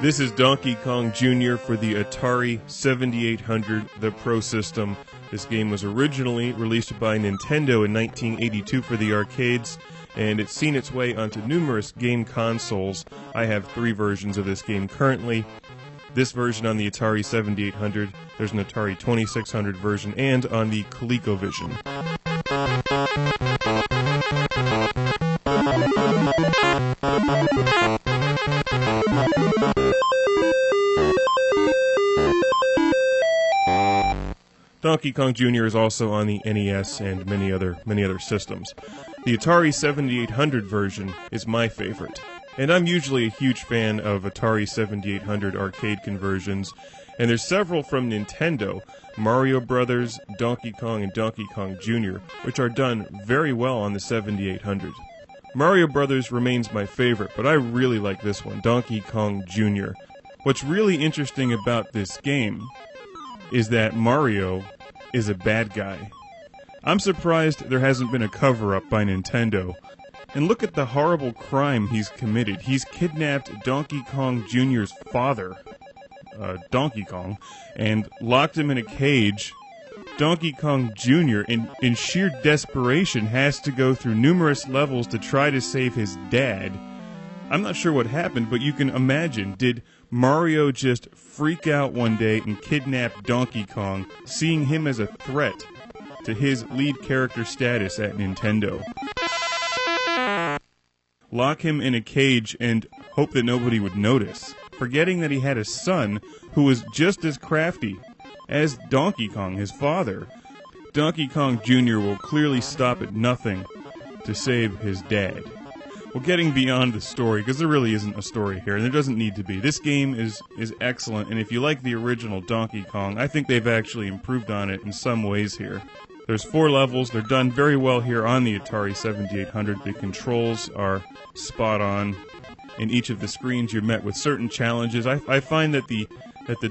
This is Donkey Kong Jr. for the Atari 7800, the Pro System. This game was originally released by Nintendo in 1982 for the arcades, and it's seen its way onto numerous game consoles. I have 3 versions of this game currently. This version on the Atari 7800, there's an Atari 2600 version, and on the ColecoVision. Donkey Kong Jr. is also on the NES and many other systems. The Atari 7800 version is my favorite, and I'm usually a huge fan of Atari 7800 arcade conversions, and there's several from Nintendo, Mario Brothers, Donkey Kong, and Donkey Kong Jr., which are done very well on the 7800. Mario Brothers remains my favorite, but I really like this one, Donkey Kong Jr. What's really interesting about this game is that Mario is a bad guy. I'm surprised there hasn't been a cover-up by Nintendo. And look at the horrible crime he's committed. He's kidnapped Donkey Kong Jr.'s father, Donkey Kong, and locked him in a cage. Donkey Kong Jr., in sheer desperation, has to go through numerous levels to try to save his dad. I'm not sure what happened, but you can imagine, did Mario just freak out one day and kidnap Donkey Kong, seeing him as a threat to his lead character status at Nintendo? Lock him in a cage and hope that nobody would notice, forgetting that he had a son who was just as crafty as Donkey Kong, his father. Donkey Kong Jr. will clearly stop at nothing to save his dad. Well, getting beyond the story, because there really isn't a story here, and there doesn't need to be. This game is excellent, and if you like the original Donkey Kong, I think they've actually improved on it in some ways here. There's 4 levels. They're done very well here on the Atari 7800. The controls are spot on. In each of the screens, you're met with certain challenges. I find that the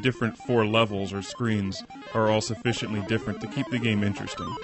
different 4 levels or screens are all sufficiently different to keep the game interesting.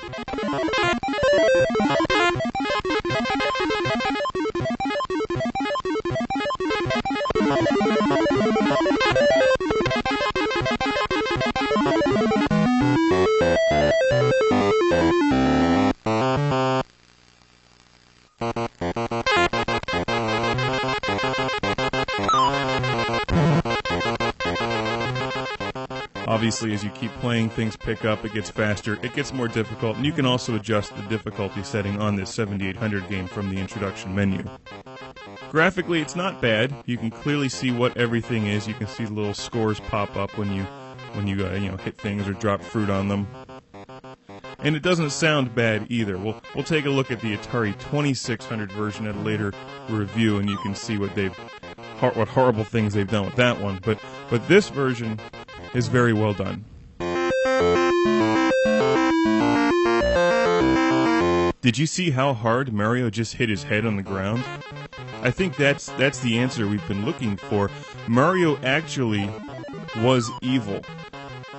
Obviously, as you keep playing, things pick up, it gets faster, it gets more difficult, and you can also adjust the difficulty setting on this 7800 game from the introduction menu. Graphically, it's not bad. You can clearly see what everything is. You can see the little scores pop up when you hit things or drop fruit on them. And it doesn't sound bad either. We'll take a look at the Atari 2600 version at a later review, and you can see what horrible things they've done with that one. But this version is very well done. Did you see how hard Mario just hit his head on the ground? I think that's the answer we've been looking for. Mario actually was evil.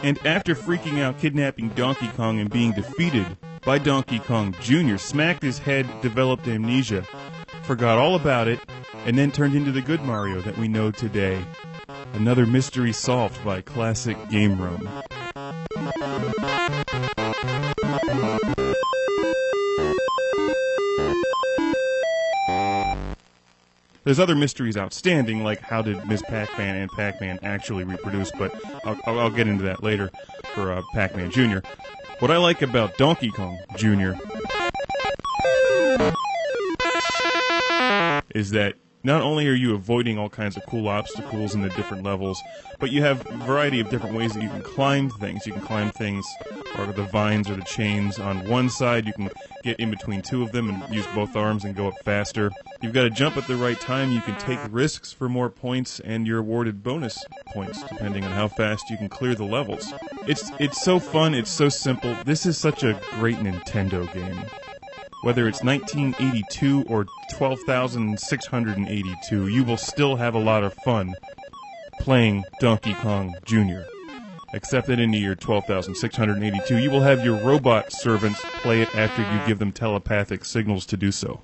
And after freaking out, kidnapping Donkey Kong and being defeated by Donkey Kong Jr., smacked his head, developed amnesia, forgot all about it, and then turned into the good Mario that we know today. Another mystery solved by Classic Game Room. There's other mysteries outstanding, like how did Ms. Pac-Man and Pac-Man actually reproduce, but I'll get into that later for Pac-Man Jr. What I like about Donkey Kong Jr. is that not only are you avoiding all kinds of cool obstacles in the different levels, but you have a variety of different ways that you can climb things. You can climb things, or the vines or the chains on one side. You can get in between 2 of them and use both arms and go up faster. You've got to jump at the right time. You can take risks for more points, and you're awarded bonus points depending on how fast you can clear the levels. It's so fun. It's so simple. This is such a great Nintendo game. Whether it's 1982 or 12,682, you will still have a lot of fun playing Donkey Kong Jr. Except that in the year 12,682, you will have your robot servants play it after you give them telepathic signals to do so.